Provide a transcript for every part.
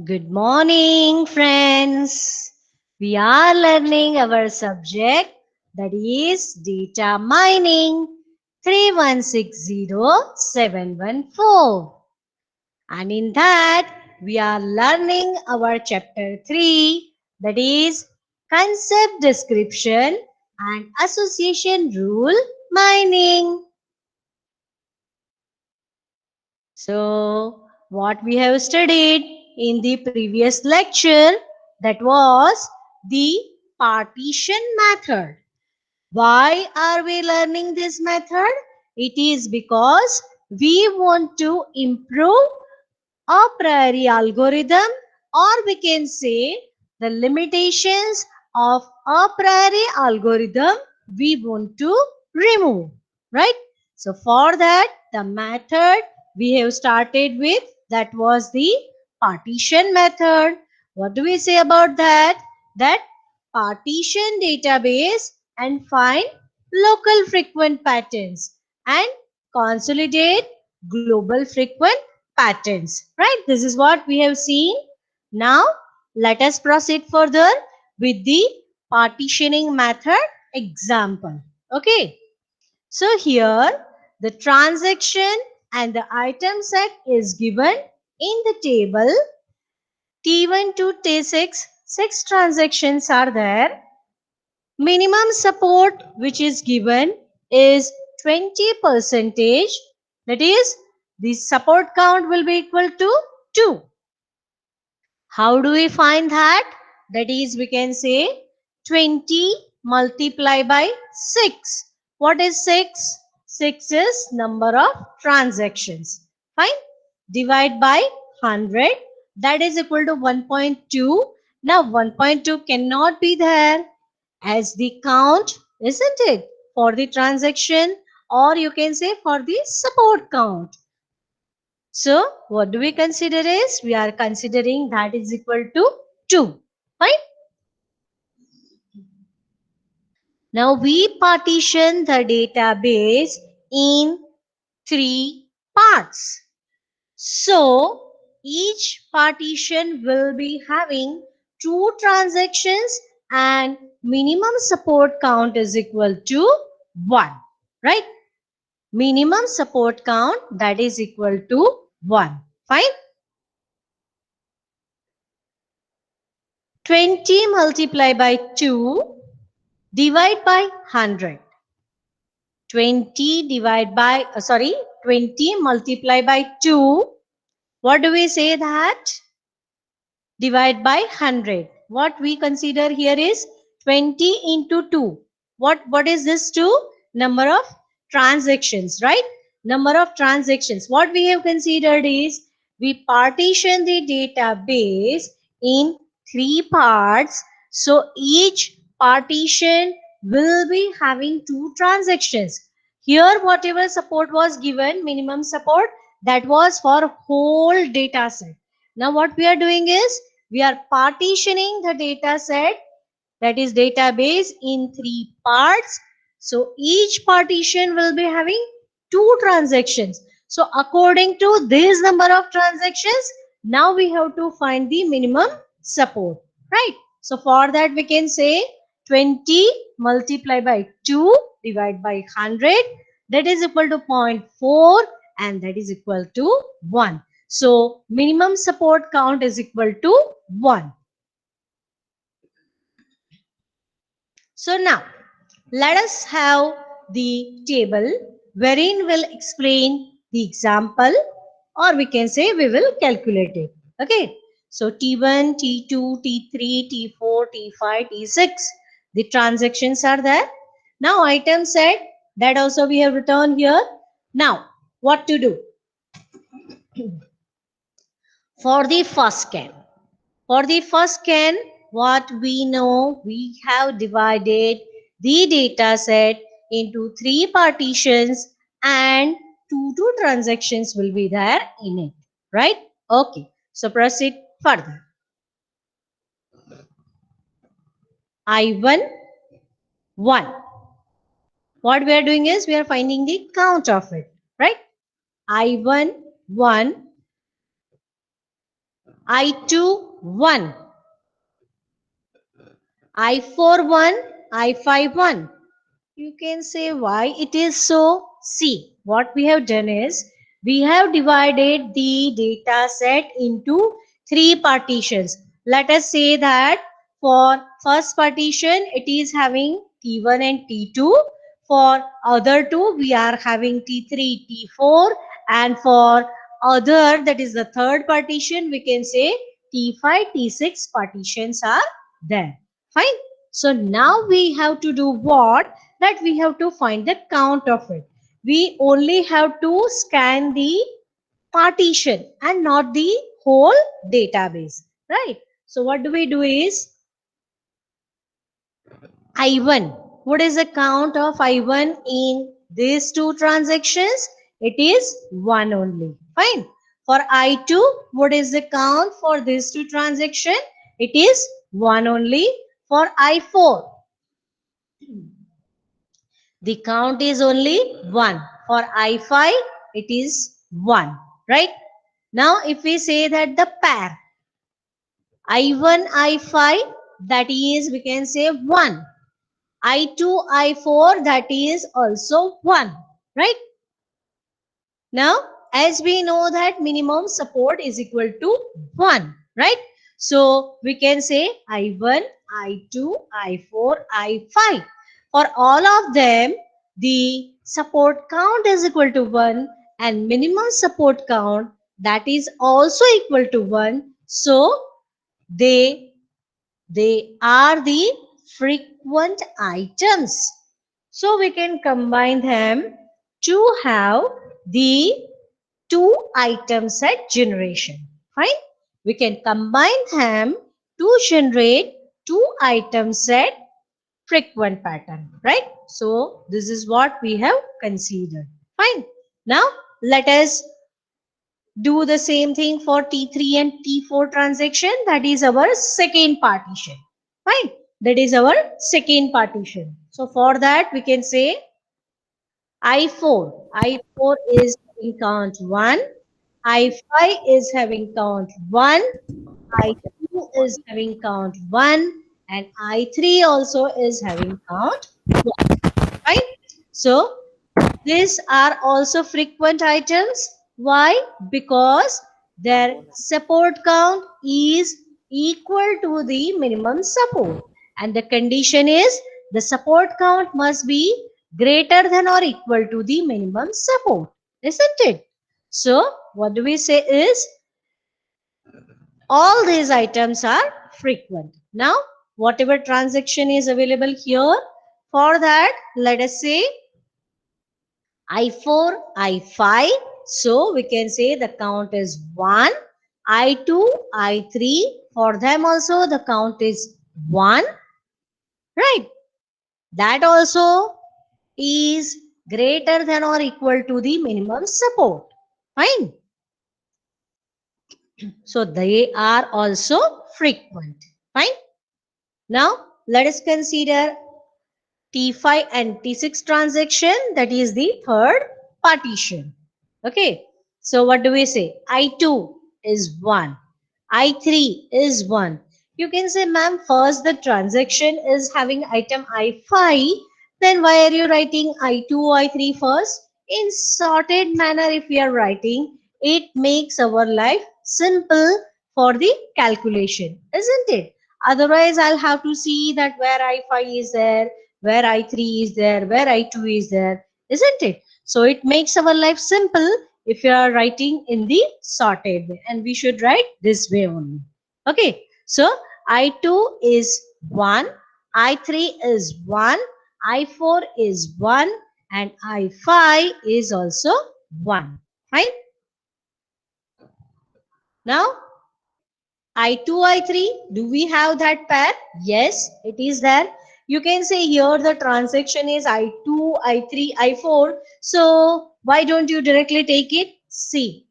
Good morning, friends. We are learning our subject, that is data mining 3160714. And in that, we are learning our chapter 3, that is concept description and association rule mining. So, what we have studied in the previous lecture, that was the partition method. Why are we learning this method? It is because we want to improve a priori algorithm, or we can say the limitations of a priori algorithm we want to remove, right? So for that, the method we have started with, that was the partition method. What do we say about that? That partition database and find local frequent patterns and consolidate global frequent patterns, right? This is what we have seen. Now let us proceed further with the partitioning method example. Okay, so here the transaction and the item set is given in the table. T1 to T6, 6 transactions are there. Minimum support which is given is 20 percentage. That is, the support count will be equal to 2. How do we find that? That is, we can say 20 multiplied by 6. What is 6? 6 is number of transactions. Fine. Divide by 100. That is equal to 1.2. Now 1.2 cannot be there as the count, isn't it? For the transaction, or you can say for the support count. So what do we consider is, we are considering that is equal to 2. Fine. Now we partition the database in 3 parts. So each partition will be having 2 transactions and minimum support count is equal to 1. Right? Minimum support count, that is equal to 1. Fine. 20 multiplied by 2, divide by 100. 20 multiplied by 2. What do we say that? Divide by 100. What we consider here is 20 into 2. What is this 2? Number of transactions, right? Number of transactions. What we have considered is, we partition the database in 3 parts. So each partition will be having 2 transactions. Here whatever support was given, minimum support, that was for whole data set. Now what we are doing is, we are partitioning the data set, that is database, in 3 parts. So each partition will be having 2 transactions. So according to this number of transactions, now we have to find the minimum support, right? So for that we can say 20 multiplied by 2 divided by 100, that is equal to 0.4 and that is equal to 1. So minimum support count is equal to 1. So now let us have the table wherein we'll explain the example, or we can say we will calculate it. Okay. So T1, T2, T3, T4, T5, T6. The transactions are there. Now item set, that also we have written here. Now what to do? For the first scan. For the first scan, what we know, we have divided the data set into 3 partitions and 2 transactions will be there in it. Right? Okay. So proceed further. I1, 1. What we are doing is, we are finding the count of it. Right? I1, 1. I2 1, I4 1, I5 1. You can say why it is so. See, what we have done is we have divided the data set into three partitions. Let us say that for first partition it is having T1 and T2. For other two we are having T3, T4, and for other, that is the third partition, we can say T5, T6 partitions are there. Fine. So now we have to do what? That we have to find the count of it. We only have to scan the partition and not the whole database, right? So what do we do is I1. What is the count of I1 in these two transactions? It is 1 only. Fine. For I2, what is the count for these two transactions? It is 1 only. For I4, the count is only 1. For I5, it is 1. Right? Now, if we say that the pair I1, I5, that is, we can say 1. I2, I4, that is also 1. Right? Now, as we know that minimum support is equal to 1. Right? So, we can say I1, I2, I4, I5. For all of them, the support count is equal to 1 and minimum support count, that is also equal to 1. So, they are the frequent items. So we can combine them to have the two item set generation. Fine. We can combine them to generate two item set frequent pattern. Right. So this is what we have considered. Fine. Now let us do the same thing for T3 and T4 transaction. That is our second partition. Fine. That is our second partition. So for that we can say I4. I4 is having count 1. I5 is having count 1. I2 is having count 1. And I3 also is having count 1. Right? So these are also frequent items. Why? Because their support count is equal to the minimum support. And the condition is the support count must be greater than or equal to the minimum support. Isn't it? So, what do we say is all these items are frequent. Now, whatever transaction is available here, for that, let us say I4, I5. So we can say the count is 1. I2, I3. For them also the count is 1. Right. That also is greater than or equal to the minimum support. Fine. So they are also frequent. Fine. Now let us consider T5 and T6 transaction, that is the third partition. Okay. So what do we say? I2 is 1. I3 is 1. You can say, ma'am, first the transaction is having item I5. Then why are you writing I2, I3 first? In sorted manner, if we are writing, it makes our life simple for the calculation, isn't it? Otherwise, I'll have to see that where I5 is there, where I3 is there, where I2 is there, isn't it? So it makes our life simple if you are writing in the sorted way, and we should write this way only. Okay, so I2 is 1, I3 is 1, I4 is 1, and I5 is also 1. Fine. Now I2, I3, do we have that pair? Yes, it is there. You can say here the transaction is I2, I3, I4. So why don't you directly take it? See,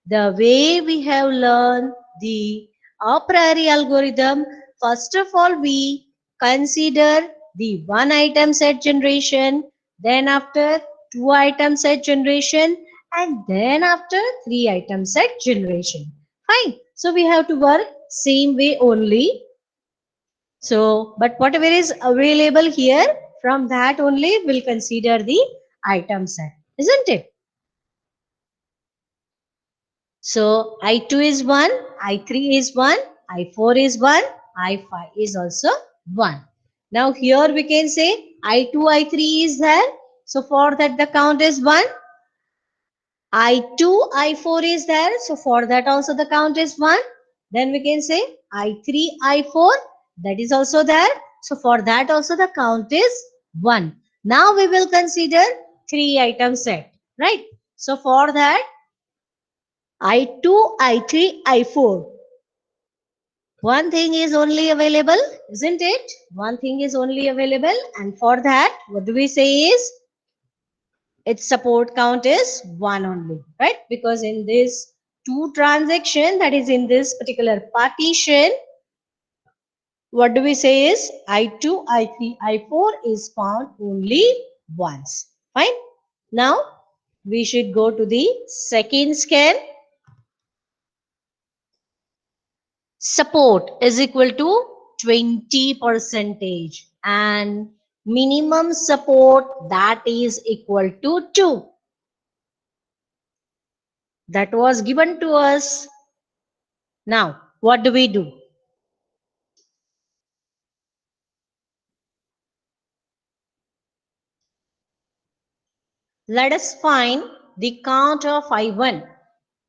the way we have learned the a priori algorithm, first of all, we consider the one item set generation, then after two item set generation, and then after three item set generation. Fine. So we have to work same way only. So, but whatever is available here, from that only we'll consider the item set, isn't it? So I2 is 1, I3 is 1, I4 is 1, I5 is also 1. Now here we can say I2, I3 is there. So for that the count is 1. I2, I4 is there. So for that also the count is 1. Then we can say I3, I4, that is also there. So for that also the count is 1. Now we will consider 3 item set, right? So for that I2, I3, I4. One thing is only available, isn't it? One thing is only available, and for that, what do we say is its support count is 1 only, right? Because in this two transaction, that is in this particular partition, what do we say is I2, I3, I4 is found only once. Fine. Now we should go to the second scan. Support is equal to 20 percentage and minimum support that is equal to 2. That was given to us. Now, what do we do? Let us find the count of I1.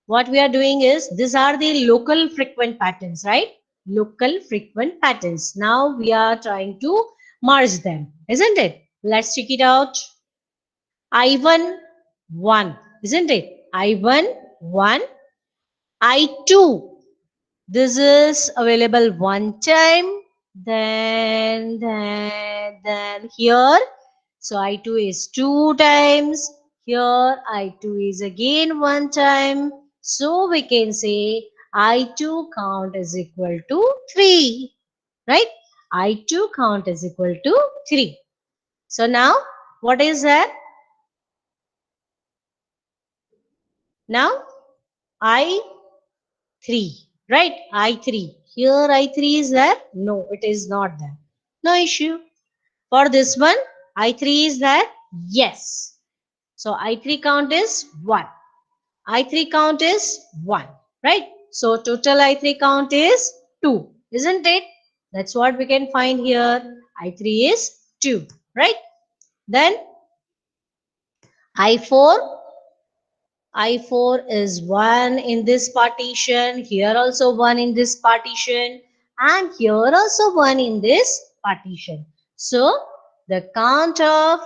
What we are doing is, these are the local frequent patterns, right? Local frequent patterns. Now we are trying to merge them, isn't it? Let's check it out. I1, 1, isn't it? I1, 1. I2, this is available one time. Then here. So I2 is 2 times. Here I2 is again one time. So we can say I2 count is equal to 3. Right? I2 count is equal to 3. So now what is that? Now I3, right? I3. Here I3 is there? No, it is not there. No issue. For this one, I3 is there? Yes. So I3 count is 1. I3 count is 1, right? So total I3 count is 2, isn't it? That's what we can find here. I3 is 2, right? Then I4, I4 is 1 in this partition, here also 1 in this partition, and here also 1 in this partition. So the count of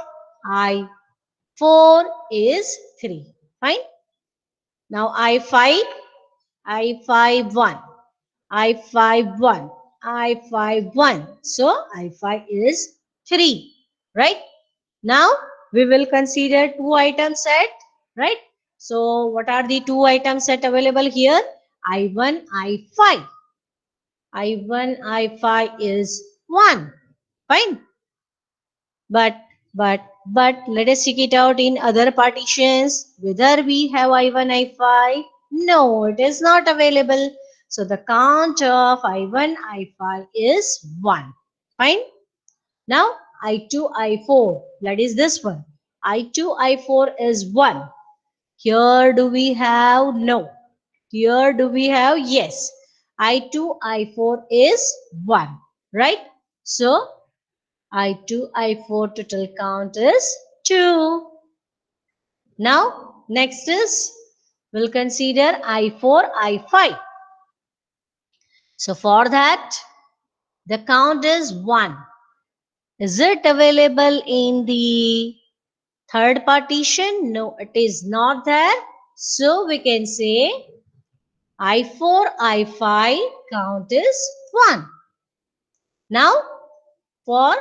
I4 is 3. Fine. Now I5, I5 1, I5 1, I5 1. So I5 is 3, right? Now we will consider two item set, right? So what are the two item set available here? I1, I5. I1, I5 is 1. Fine. But let us check it out in other partitions. Whether we have I1, I5? No, it is not available. So the count of I1, I5 is 1. Fine. Now I2, I4. That is this one. I2, I4 is 1. Here do we have? No. Here do we have? Yes. I2, I4 is 1. Right? So I2, I4 total count is 2. Now, next is, we'll consider I4, I5. So, for that, the count is 1. Is it available in the third partition? No, it is not there. So, we can say I4, I5 count is 1. Now, for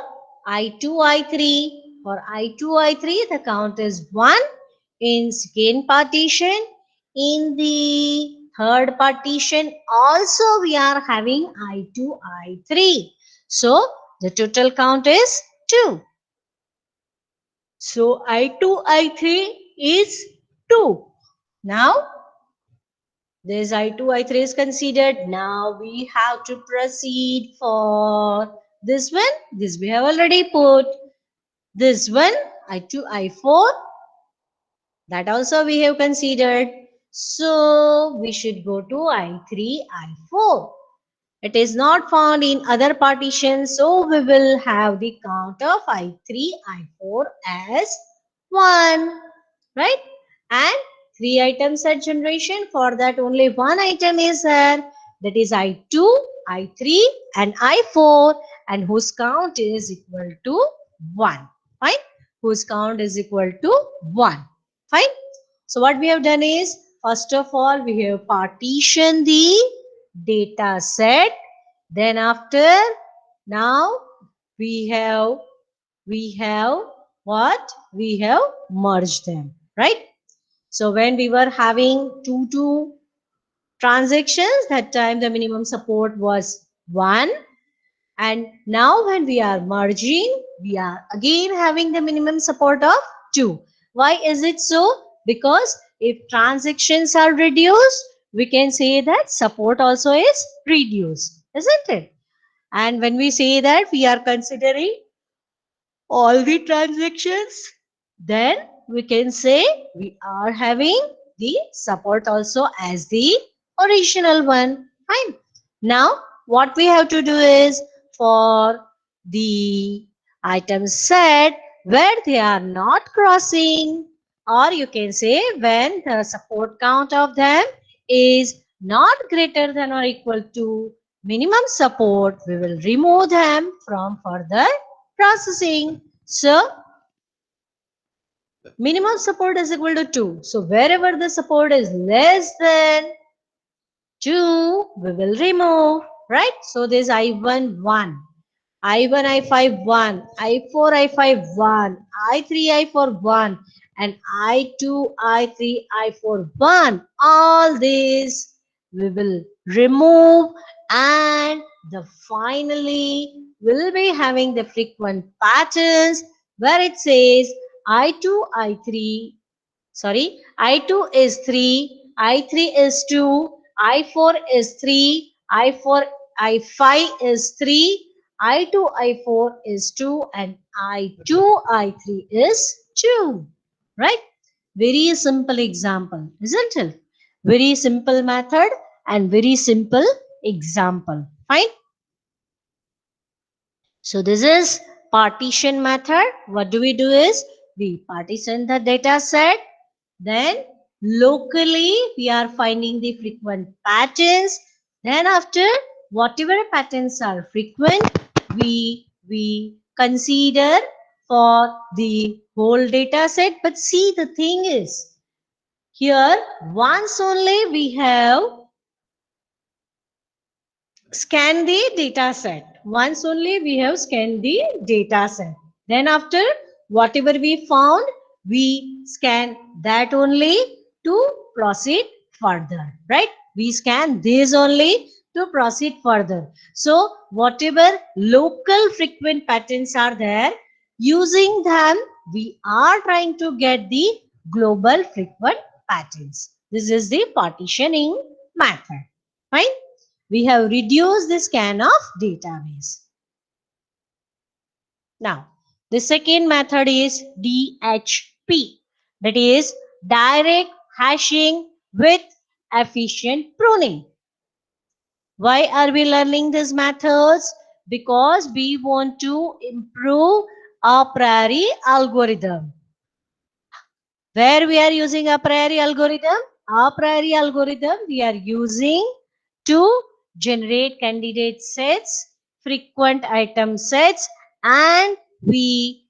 I2, I3. For I2, I3, the count is 1 in second partition. In the third partition, also we are having I2, I3. So, the total count is 2. So, I2, I3 is 2. Now, This I2, I3 is considered. Now we have to proceed for this one. This we have already put. This one, I2, I4, that also we have considered. So we should go to I3, I4. It is not found in other partitions, so we will have the count of I3, I4 as 1, right? And 3 items at generation. For that only one item is there. That is I2, I3 and I4, and whose count is equal to 1. Fine? Whose count is equal to 1. Fine? So what we have done is, first of all, we have partitioned the data set. Then after, now we have what? We have merged them, right? So when we were having two transactions, that time the minimum support was 1. And now when we are merging, we are again having the minimum support of 2. Why is it so? Because if transactions are reduced, we can say that support also is reduced, isn't it? And when we say that we are considering all the transactions, then we can say we are having the support also as the original one. Fine. Now, what we have to do is, for the item set where they are not crossing, or you can say when the support count of them is not greater than or equal to minimum support, we will remove them from further processing. So minimum support is equal to 2. So wherever the support is less than 2, we will remove, right? So this I1, 1. I1, I5, 1. I4, I5, 1. I3, I4, 1. And I2, I3, I4, 1. All these we will remove, and the finally will be having the frequent patterns where it says I2, I3, sorry, I2 is 3, I3 is 2, I4 is 3, I4, I5 is 3, I2, I4 is 2, and I2, I3 is 2. Right? Very simple example, isn't it? Very simple method and very simple example. Fine? So this is partition method. What do? Is we partition the data set. Then locally we are finding the frequent patterns. Then after, whatever patterns are frequent, we consider for the whole data set. But see, the thing is, here once only we have scan the data set. Once only we have scanned the data set. Then after, whatever we found, we scan that only to proceed further, right? We scan this only to proceed further. So whatever local frequent patterns are there, using them, we are trying to get the global frequent patterns. This is the partitioning method, right? We have reduced the scan of database. Now, the second method is DHP, that is direct hashing with efficient pruning. Why are we learning these methods? Because we want to improve a priori algorithm. Where we are using a priori algorithm? A priori algorithm we are using to generate candidate sets, frequent item sets, and we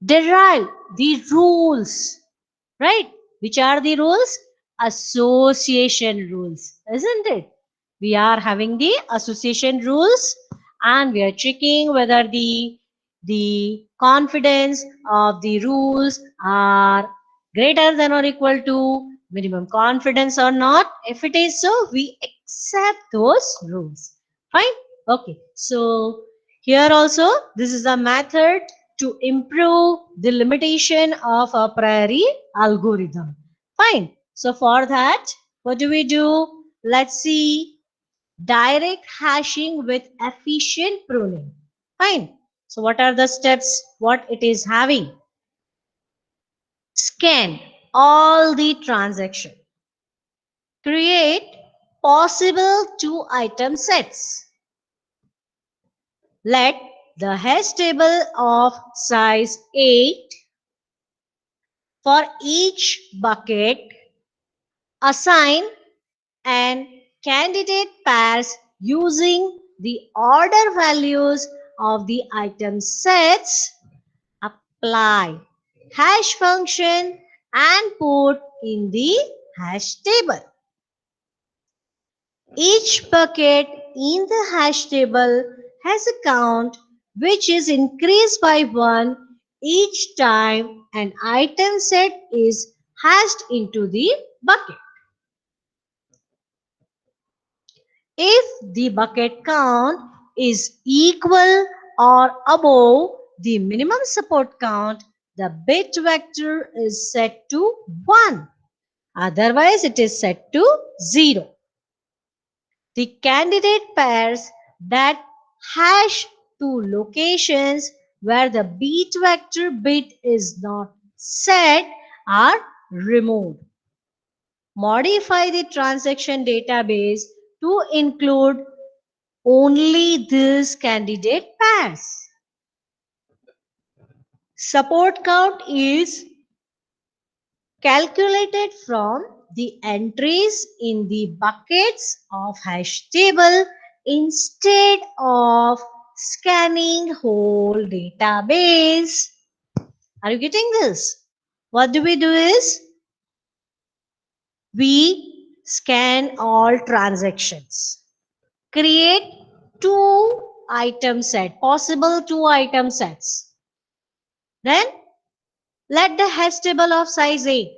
derive the rules, right? Which are the rules? Association rules, isn't it? We are having the association rules, and we are checking whether the confidence of the rules are greater than or equal to minimum confidence or not. If it is so, we accept those rules. Fine. Okay. So here also, this is a method to improve the limitation of a priori algorithm. Fine. So for that, what do we do? Let's see. Direct hashing with efficient pruning. Fine. So what are the steps? What it is having? Scan all the transaction. Create possible two item sets. Let the hash table of size 8 for each bucket assign and candidate pairs using the order values of the item sets. Apply hash function and put in the hash table. Each bucket in the hash table has a count which is increased by 1 each time an item set is hashed into the bucket. If the bucket count is equal or above the minimum support count, the bit vector is set to 1. Otherwise, it is set to 0. The candidate pairs that hash to locations where the bit vector bit is not set are removed. Modify the transaction database to include only these candidate pairs. Support count is calculated from the entries in the buckets of hash table instead of scanning whole database. Are you getting this? What do we do is we scan all transactions. Create two item set, possible two item sets. Then let the hash table of size 8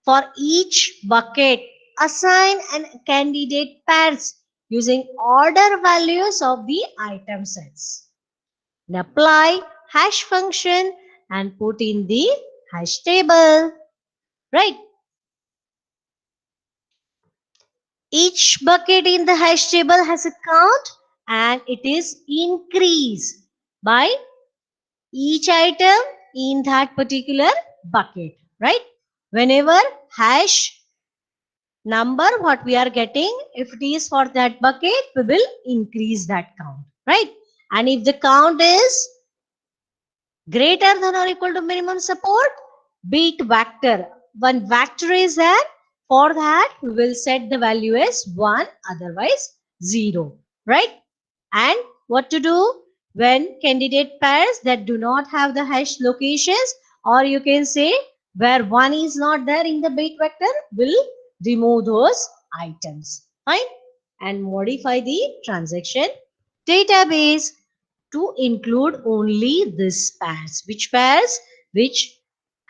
for each bucket assign and candidate pairs using order values of the item sets. And apply hash function and put in the hash table. Right? Each bucket in the hash table has a count and it is increased by each item in that particular bucket, right? Whenever hash number what we are getting, if it is for that bucket, we will increase that count, right? And if the count is greater than or equal to minimum support, bit vector, one vector is there. For that, we will set the value as 1, otherwise 0, right? And what to do when candidate pairs that do not have the hash locations, or you can say where 1 is not there in the bit vector, will remove those items, fine, and modify the transaction database to include only this pairs. Which pairs? Which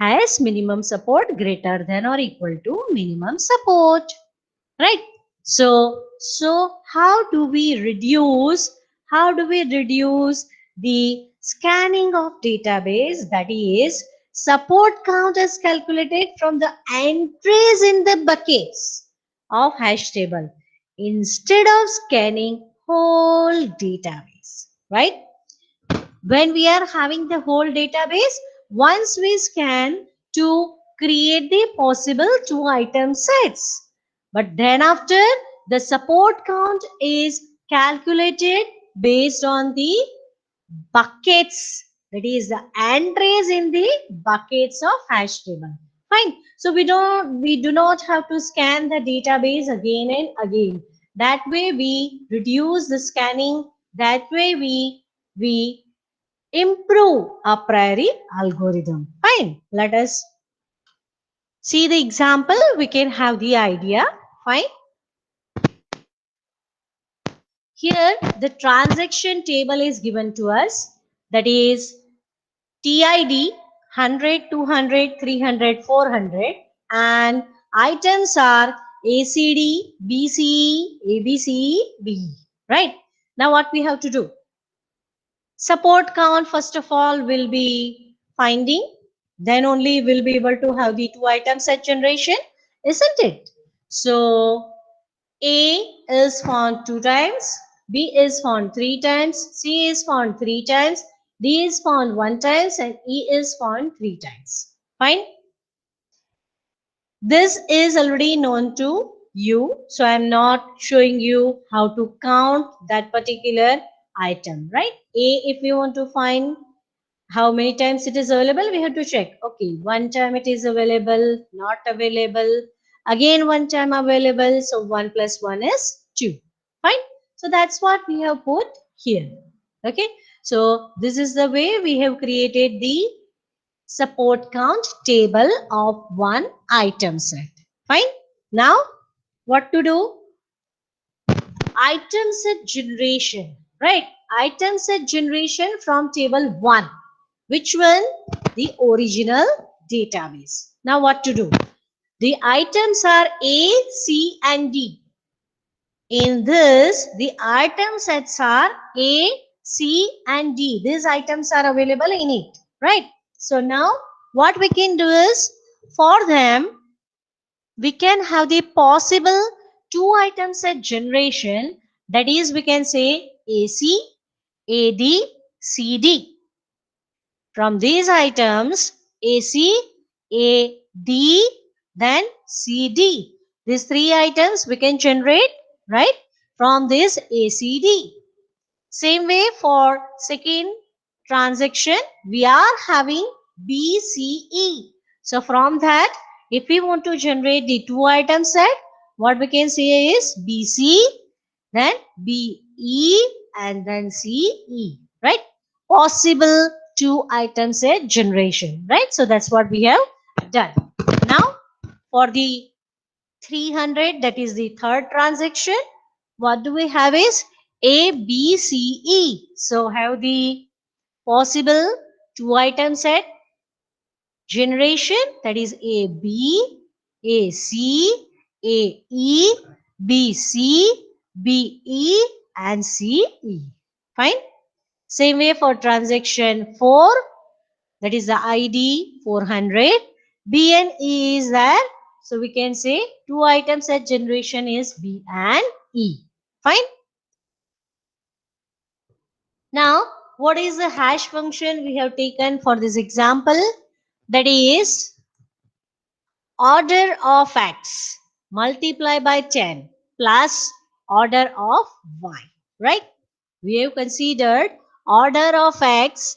has minimum support greater than or equal to minimum support, right? So how do we reduce the scanning of database? That is, support count is calculated from the entries in the buckets of hash table instead of scanning whole database, right? When we are having the whole database, once we scan to create the possible two item sets. But then after, the support count is calculated based on the buckets, that is the entries in the buckets of hash table. Fine. So we do not have to scan the database again and again. That way we reduce the scanning. That way we improve a priori algorithm. Fine. Let us see the example. We can have the idea. Fine. Here the transaction table is given to us. That is TID 100, 200, 300, 400, and items are ACD, BCE, ABC, BE. Right. Now what we have to do? Support count first of all will be finding. Then only we'll be able to have the two item set generation, isn't it? So A is found 2 times, B is found 3 times, C is found 3 times, D is found 1 times, and E is found 3 times. Fine. This is already known to you, so I'm not showing you how to count that particular item, right? A, if we want to find how many times it is available, we have to check. Okay, one time it is available, not available, again one time available, so 1 plus 1 is 2. Fine. So that's what we have put here. Okay, so this is the way we have created the support count table of one item set. Fine. Now, what to do? Item set generation, right? Item set generation from table 1. Which one? The original database. Now, what to do? The items are A, C, and D. In this, the item sets are A, C, and D. These items are available in it, right? So now what we can do is, for them, we can have the possible two item set generation. That is, we can say AC, AD, CD. From these items, AC, AD, then CD. These three items we can generate, right, from this ACD. Same way for second transaction, we are having BCE. So from that, if we want to generate the two item set, what we can say is BC, then BE, and then CE, right? Possible two item set generation, right? So that's what we have done. Now, for the 300, that is the third transaction, what do we have is A, B, C, E. So have the possible two item set generation, that is A, B, A, C, A, E, B, C, B, E, and C, E. Fine. Same way for transaction 4, that is the ID 400. B and E is there. So we can say two items at generation is B and E. Fine. Now, what is the hash function we have taken for this example? That is order of x multiply by 10 plus order of y. Right? We have considered order of x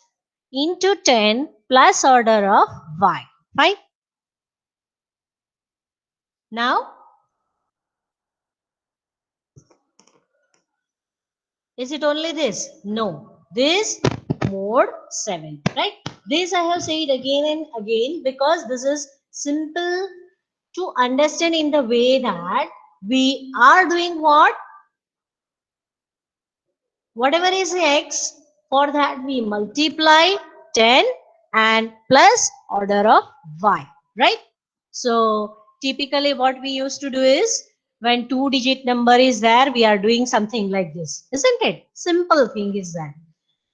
into 10 plus order of y. Fine. Now, is it only this? No. This mode 7, right? This I have said again and again because this is simple to understand in the way that we are doing what? Whatever is x, for that we multiply 10 and plus order of y, right? So typically what we used to do is when two-digit number is there, we are doing something like this, isn't it? Simple thing is that.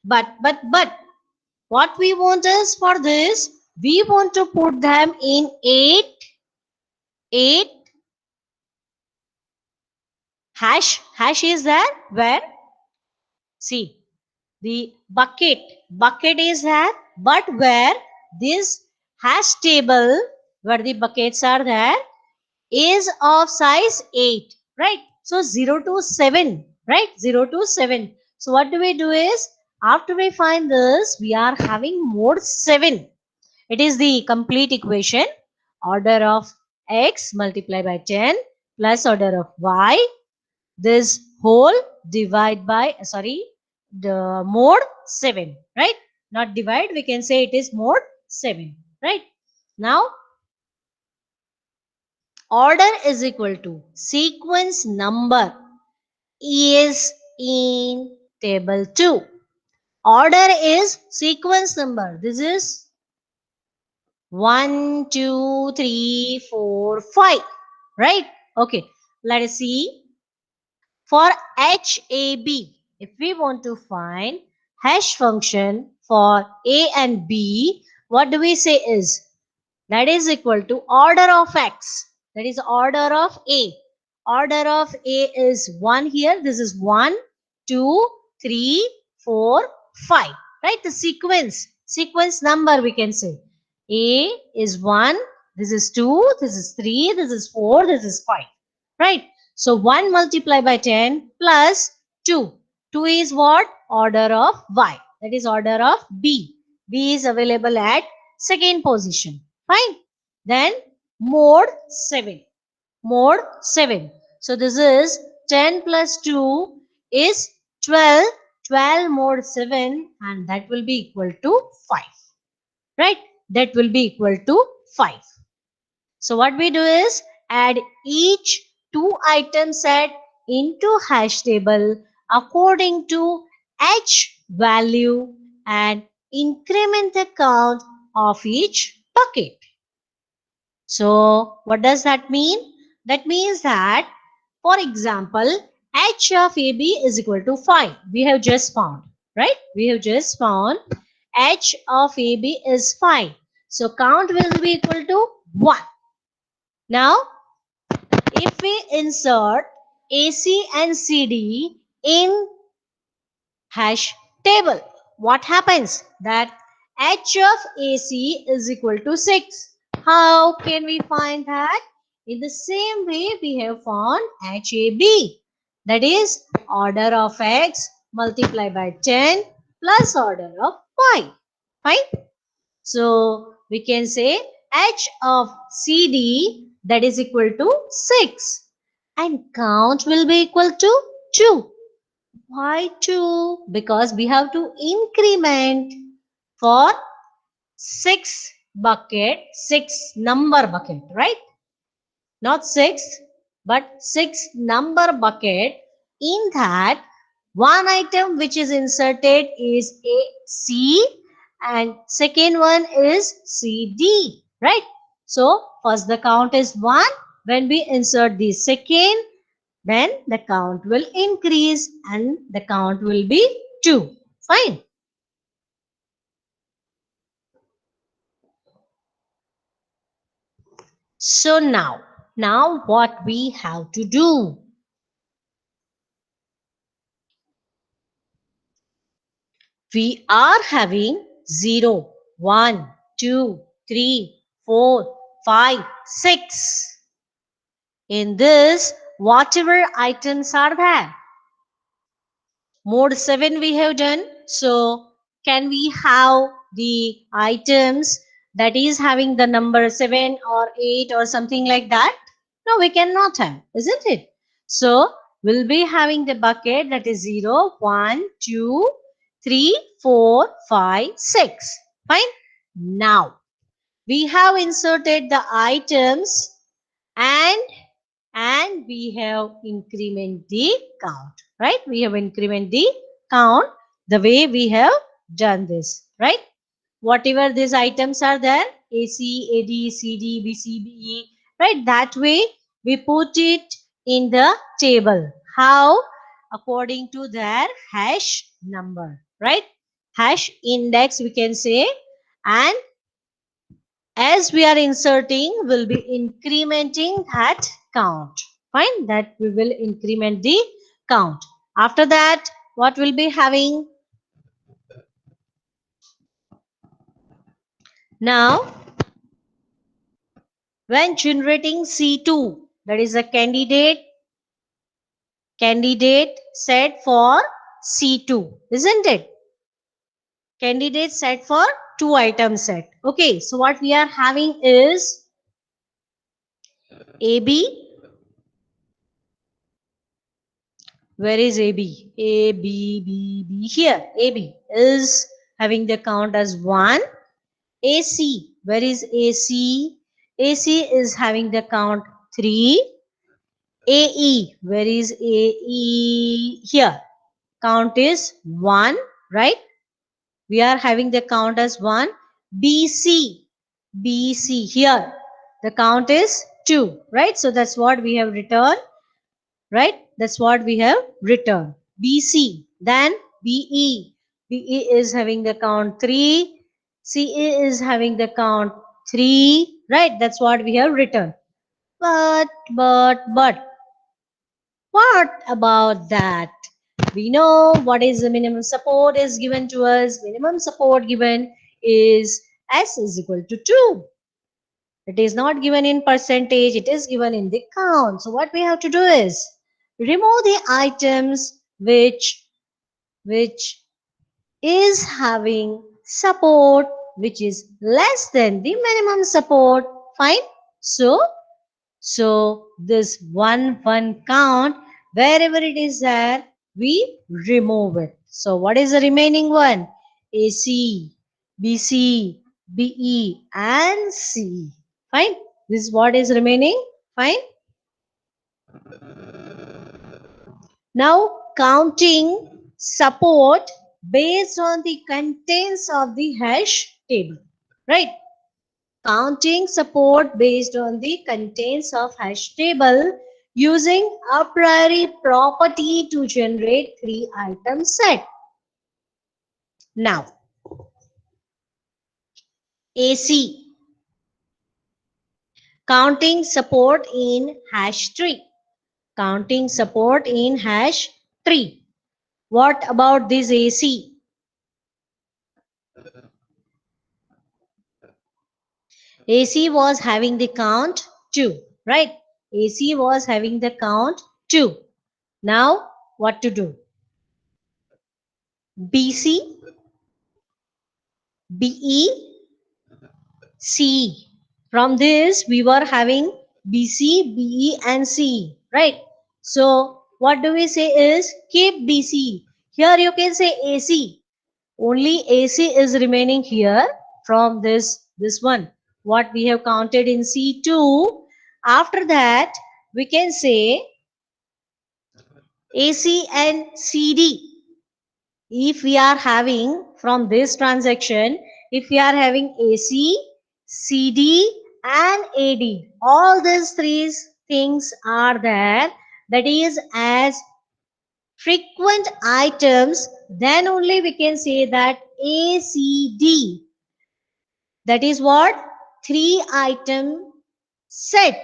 But what we want is for this, we want to put them in 8 hash is there where, see, the bucket is there, but where this hash table where the buckets are there is of size 8, right? So 0 to 7, right? 0 to 7. So what do we do is, after we find this, we are having mode 7. It is the complete equation. Order of x multiplied by 10 plus order of y. This whole divide by, sorry, the mode 7, right? Not divide, we can say it is mode 7, right? Now, order is equal to sequence number is in table 2. Order is sequence number. This is 1, 2, 3, 4, 5. Right? Okay. Let us see. For HAB, if we want to find hash function for A and B, what do we say is that is equal to order of x. That is order of A. Order of A is 1 here. This is 1, 2, 3, 4, 5. Right? The sequence number we can say. A is 1, this is 2, this is 3, this is 4, this is 5. Right? So 1 multiplied by 10 plus 2. 2 is what? Order of Y. That is order of B. B is available at second position. Fine. Then mode 7. Mode 7. So this is 10 plus 2 is 12. 12 mode 7 and that will be equal to 5. Right? That will be equal to 5. So what we do is add each two item set into hash table according to H value and increment the count of each bucket. So what does that mean? That means that, for example, H of AB is equal to 5. We have just found, right? We have just found H of AB is 5. So count will be equal to 1. Now, if we insert AC and CD in hash table, what happens? That H of AC is equal to 6. How can we find that? In the same way we have found HAB. That is order of X multiplied by 10 plus order of Y. Fine. So we can say H of CD that is equal to 6 and count will be equal to 2. Why 2? Because we have to increment for 6 bucket, 6 number bucket, right? Not 6, but 6 number bucket. In that, one item which is inserted is AC and second one is CD, right? So, first the count is 1. When we insert the second, then the count will increase and the count will be 2. Fine. So now what we have to do? We are having 0, 1, 2, 3, 4, 5, 6. In this, whatever items are there, mode 7 we have done. So can we have the items that is having the number 7 or 8 or something like that? No, we cannot have, isn't it? So we'll be having the bucket that is 0, 1, 2, 3, 4, 5, 6. Fine. Now we have inserted the items and we have increment the count, right? We have increment the count the way we have done this, right? Whatever these items are there, AC, AD, CD, BC, BE, right? That way we put it in the table. How? According to their hash number, right? Hash index we can say, and as we are inserting, we'll be incrementing that count. Fine, that we will increment the count. After that, what we'll be having? Now, when generating C2, that is a candidate set for C2, isn't it? Candidate set for 2 item set. Okay, so what we are having is AB. Where is AB? A, B, B, B. Here, AB is having the count as 1. AC, where is AC? AC is having the count 3. AE, where is AE? Here, count is 1, right? We are having the count as 1. BC, BC, here, the count is 2, right? So that's what we have returned. Right? That's what we have written. BC. Then BE. BE is having the count 3. CA is having the count 3, right? That's what we have written. But, what about that? We know what is the minimum support is given to us. Minimum support given is S is equal to 2. It is not given in percentage, it is given in the count. So what we have to do is remove the items which is having support which is less than the minimum support. Fine. So this one count, wherever it is there, we remove it. So what is the remaining one? AC, BC, BE and C. Fine. This is what is remaining. Fine. Now counting support based on the contents of the hash table. Right. Counting support based on the contents of hash table using a priori property to generate 3-item set. Now, AC, counting support in hash 3. Counting support in hash 3. What about this AC? AC was having the count 2, right? AC was having the count 2. Now, what to do? BC, BE, C. From this, we were having BC, BE and C, right? So, what do we say is keep BC. Here you can say AC. Only AC is remaining here from this one. What we have counted in C2. After that, we can say AC and CD. If we are having from this transaction, if we are having AC, CD and AD, all these three things are there, that is as frequent items, then only we can say that ACD, that is what? 3-item set.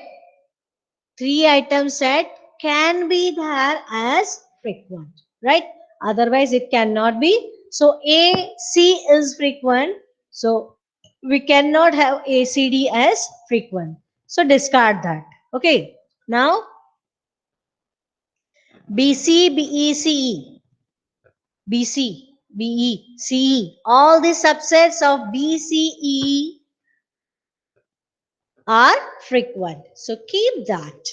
3-item set can be there as frequent, right? Otherwise it cannot be. So AC is frequent, so we cannot have ACD as frequent, so discard that. Okay, now BC, BE, CE, BC, BE, CE, all the subsets of BCE are frequent, so keep that.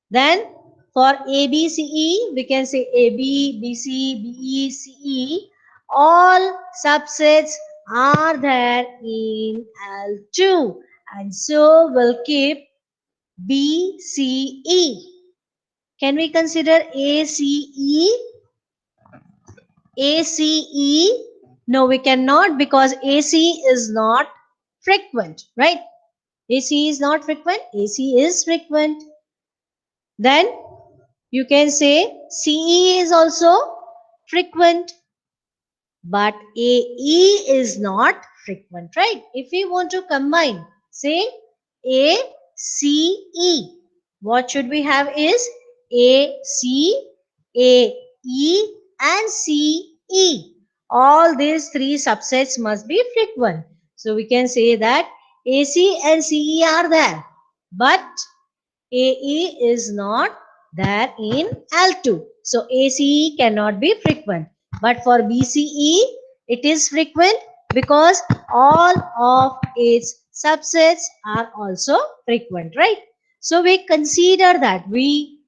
Then for ABCE, we can say AB, BC, BE, CE. All subsets are there in L2. And so we'll keep BCE. Can we consider ACE? ACE? No, we cannot because AC is not frequent, right? AC is not frequent. AC is frequent. Then you can say CE is also frequent, but AE is not frequent, right? If we want to combine, say ACE, what should we have is AC, AE and CE. All these three subsets must be frequent. So we can say that AC and CE are there, but AE is not there in L2. So ACE cannot be frequent. But for BCE, it is frequent because all of its subsets are also frequent, right? So we consider that we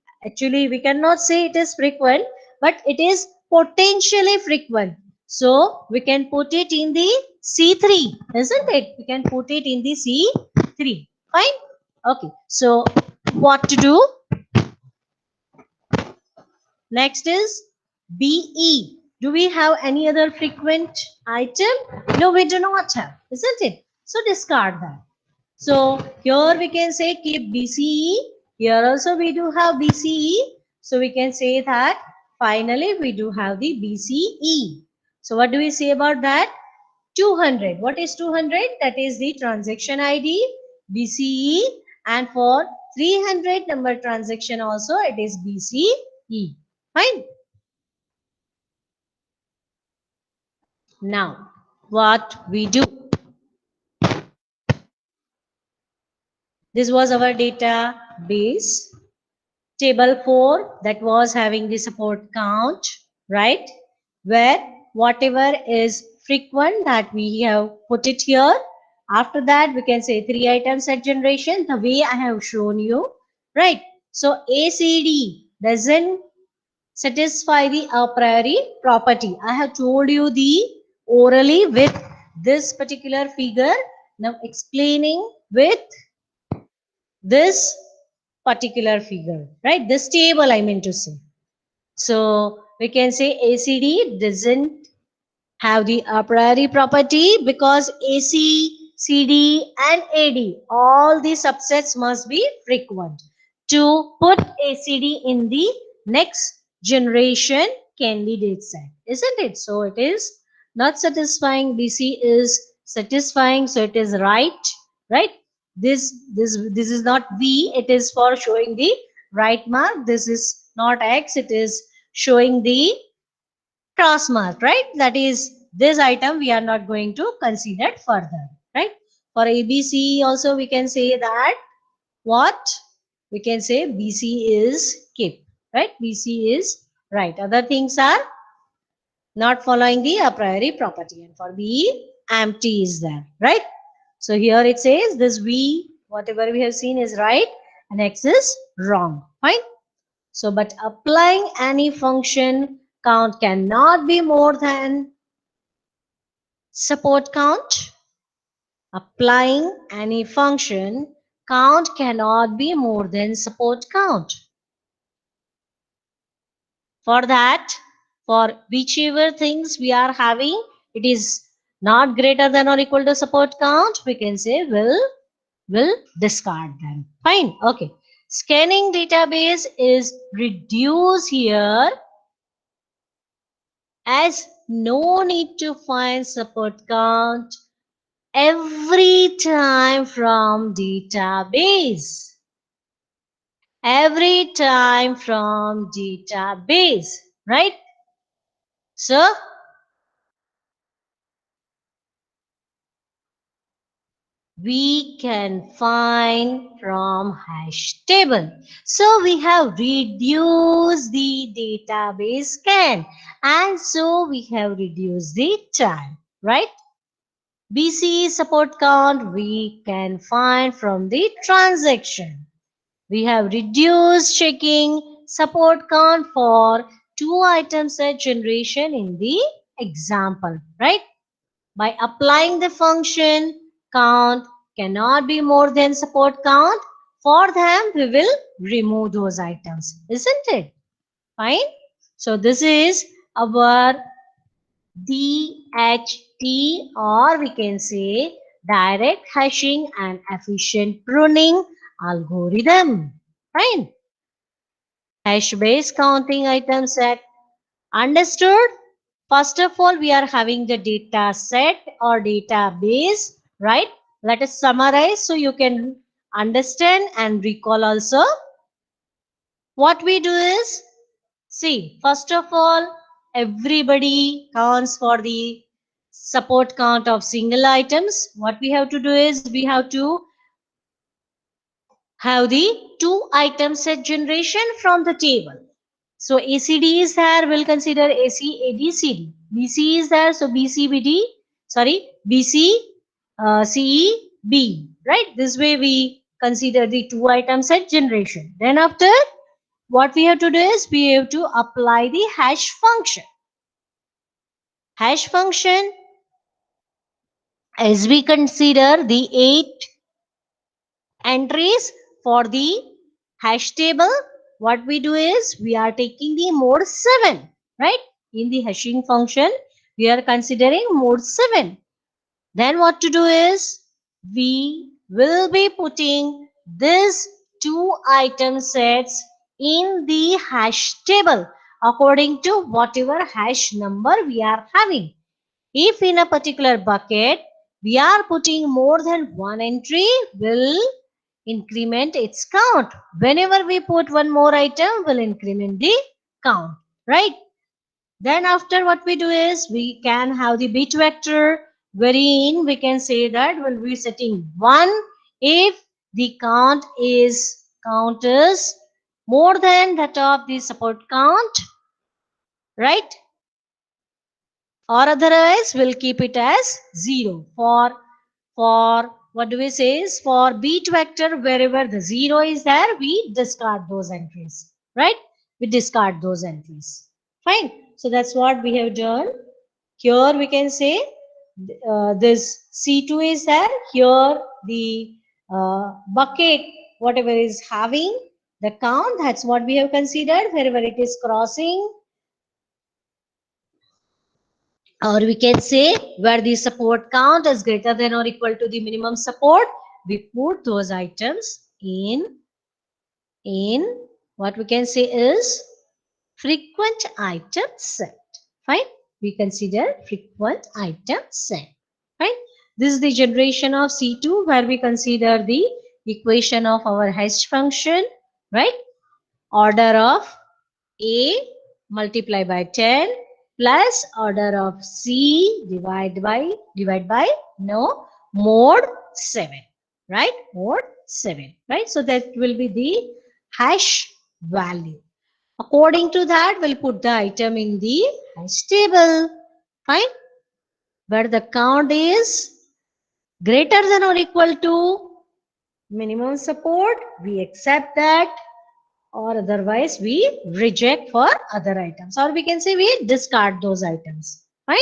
cannot say it is frequent, but it is potentially frequent. So we can put it in the C3, isn't it? We can put it in the C3. Fine. Okay. So what to do? Next is BE. Do we have any other frequent item? No, we do not have, isn't it? So discard that. So here we can say keep BCE. Here also we do have BCE. So we can say that finally we do have the BCE. So what do we say about that? 200. What is 200? That is the transaction ID, BCE, and for 300 number transaction also it is BCE. Fine. Now, what we do? This was our database. Table 4 that was having the support count, right? Where whatever is frequent that we have put it here. After that, we can say 3 items set generation, the way I have shown you, right? So ACD doesn't satisfy the a priori property. I have told you the orally with this particular figure. Now explaining with this particular figure, right? This table I mean to say. So we can say ACD doesn't have the a priori property because AC, CD and AD, all the subsets must be frequent. To put ACD in the next generation candidate set, isn't it? So it is not satisfying. BC is satisfying, so it is right, right? This is not V, it is for showing the right mark. This is not X, it is showing the cross mark, right? That is this item we are not going to consider further, right? For ABC also we can say that what? We can say BC is keep, right? BC is right. Other things are not following the a priori property, and for B empty is there, right? So here it says this V, whatever we have seen is right and X is wrong, fine. So, but applying any function count cannot be more than support count. Applying any function count cannot be more than support count. For that, for whichever things we are having, it is not greater than or equal to support count, we can say will discard them. Fine. Okay. Scanning database is reduced here as no need to find support count every time from database. Every time from database, right? So we can find from hash table. So we have reduced the database scan, and so we have reduced the time, right? BC support count we can find from the transaction. We have reduced checking support count for 2 item set generation in the example, right? By applying the function count cannot be more than support count. For them, we will remove those items, isn't it? Fine. So this is our DHT, or we can say direct hashing and efficient pruning algorithm. Fine. Hash based counting item set. Understood? First of all, we are having the data set or database, right? Let us summarize so you can understand and recall also. What we do is, see, first of all, everybody counts for the support count of single items. What we have to do is, we have to have the 2 item set generation from the table. So ACD is there, we'll consider AC, AD, CD. BC is there, so BCBD, sorry, BC, CE, B, right? This way we consider the 2 item set generation. Then after, what we have to do is, we have to apply the hash function. Hash function, as we consider the 8 entries for the hash table, what we do is, we are taking the mode 7, right? In the hashing function, we are considering mode 7. Then what to do is, we will be putting these 2 item sets in the hash table according to whatever hash number we are having. If in a particular bucket we are putting more than one entry, will increment its count. Whenever we put one more item, will increment the count, right? Then after what we do is we can have the bit vector wherein we can say that we'll be setting 1 if the count is more than that of the support count, right? Or otherwise we'll keep it as 0. For what do we say is for bit vector, wherever the 0 is there, we discard those entries, right? We discard those entries. Fine. So that's what we have done. Here we can say this C2 is there. Here the bucket, whatever is having the count, that's what we have considered. Wherever it is crossing, or we can say where the support count is greater than or equal to the minimum support, we put those items in what we can say is frequent item set. Fine. We consider frequent item set. Right. This is the generation of C2 where we consider the equation of our hash function. Right. Order of A multiply by 10 plus order of C divide by no mod 7. Right. Mod 7. Right. So that will be the hash value. According to that, we'll put the item in the hash table. Fine. Where the count is greater than or equal to minimum support, we accept that, or otherwise we reject for other items, or we can say we discard those items. Fine.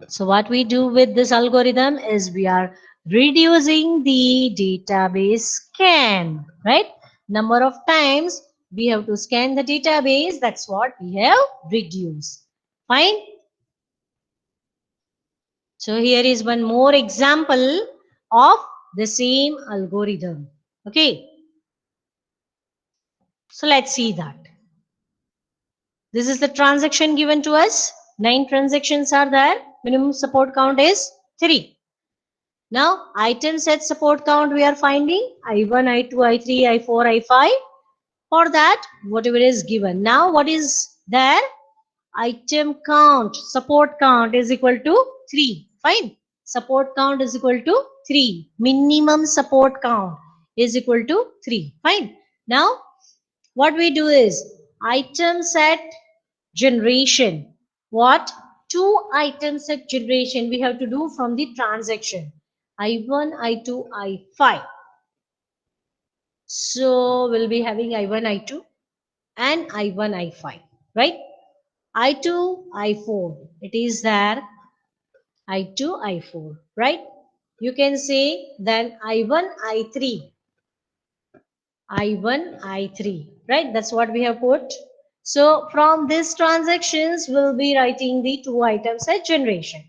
So what we do with this algorithm is we are reducing the database scan, right? Number of times we have to scan the database, that's what we have reduced. Fine. So here is one more example of the same algorithm. Okay. So let's see that. This is the transaction given to us. 9 transactions are there. Minimum support count is 3. Now, item set support count we are finding I1, I2, I3, I4, I5. For that, whatever is given. Now, what is there? Item count, support count is equal to 3. Fine. Support count is equal to 3. Minimum support count is equal to 3. Fine. Now, what we do is item set generation. What? 2 item set generation we have to do from the transaction. I1, I2, I5. So we'll be having I1, I2 and I1, I5, right? I2, I4. It is there. I2, I4, right? You can say then I1, I3. I1, I3, right? That's what we have put. So from these transactions, we'll be writing the 2 items set generation.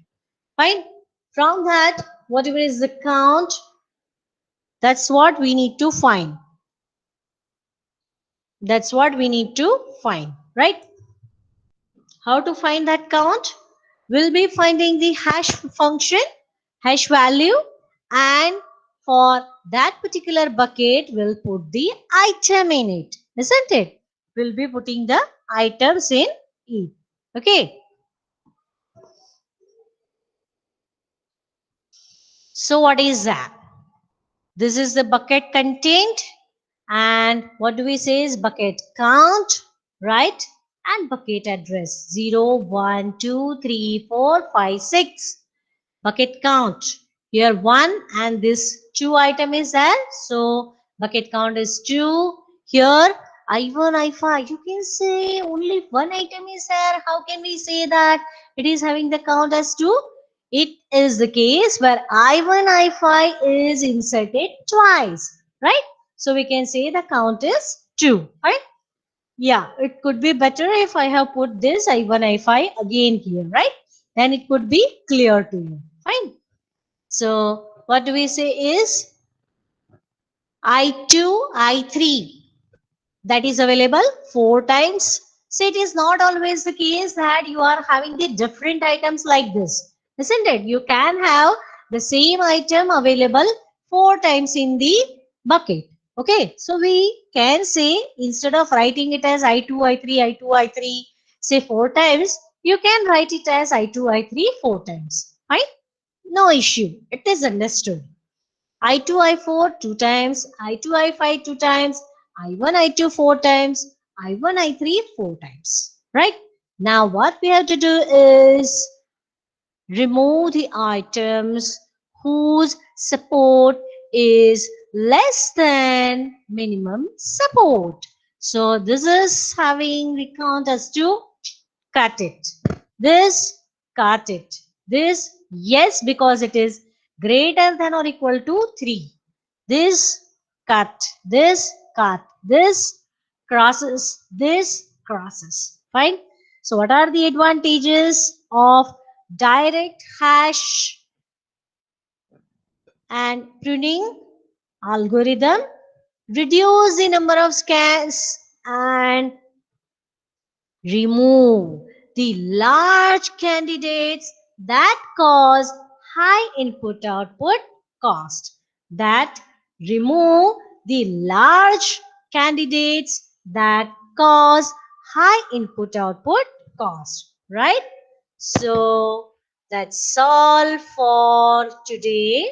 Fine. From that, whatever is the count, that's what we need to find. That's what we need to find, right? How to find that count? We'll be finding the hash function, hash value, and for that particular bucket, we'll put the item in it, isn't it? We'll be putting the items in it. Okay. So what is that? This is the bucket content, and what do we say is bucket count, right? And bucket address 0, 1, 2, 3, 4, 5, 6. Bucket count. Here 1 and this 2 item is there. So bucket count is 2. Here I1, I5. You can say only one item is there. How can we say that it is having the count as 2? It is the case where I1, I5 is inserted twice, right? So we can say the count is 2, right? Yeah, it could be better if I have put this I1, I5 again here, right? Then it could be clear to you. Fine. So what do we say is I2, I3. that is available 4 times. So it is not always the case that you are having the different items like this, isn't it? You can have the same item available 4 times in the bucket. Okay, so we can say instead of writing it as I2, I3, I2, I3, say 4 times, you can write it as I2, I3 4 times. Fine? No issue. It is understood. I2, I4 2 times, I2, I5 2 times, I1, I2 4 times, I1, I3 4 times. Right? Now what we have to do is remove the items whose support is less than minimum support. So this is having the count as to cut it. This, cut it. This, yes, because it is greater than or equal to 3. This, cut. This, cut. This, crosses. This, crosses. Fine. So what are the advantages of direct hash and pruning algorithm? Reduce the number of scans and remove the large candidates that cause high input output cost. That remove the large candidates that cause high input output cost. Right? So that's all for today.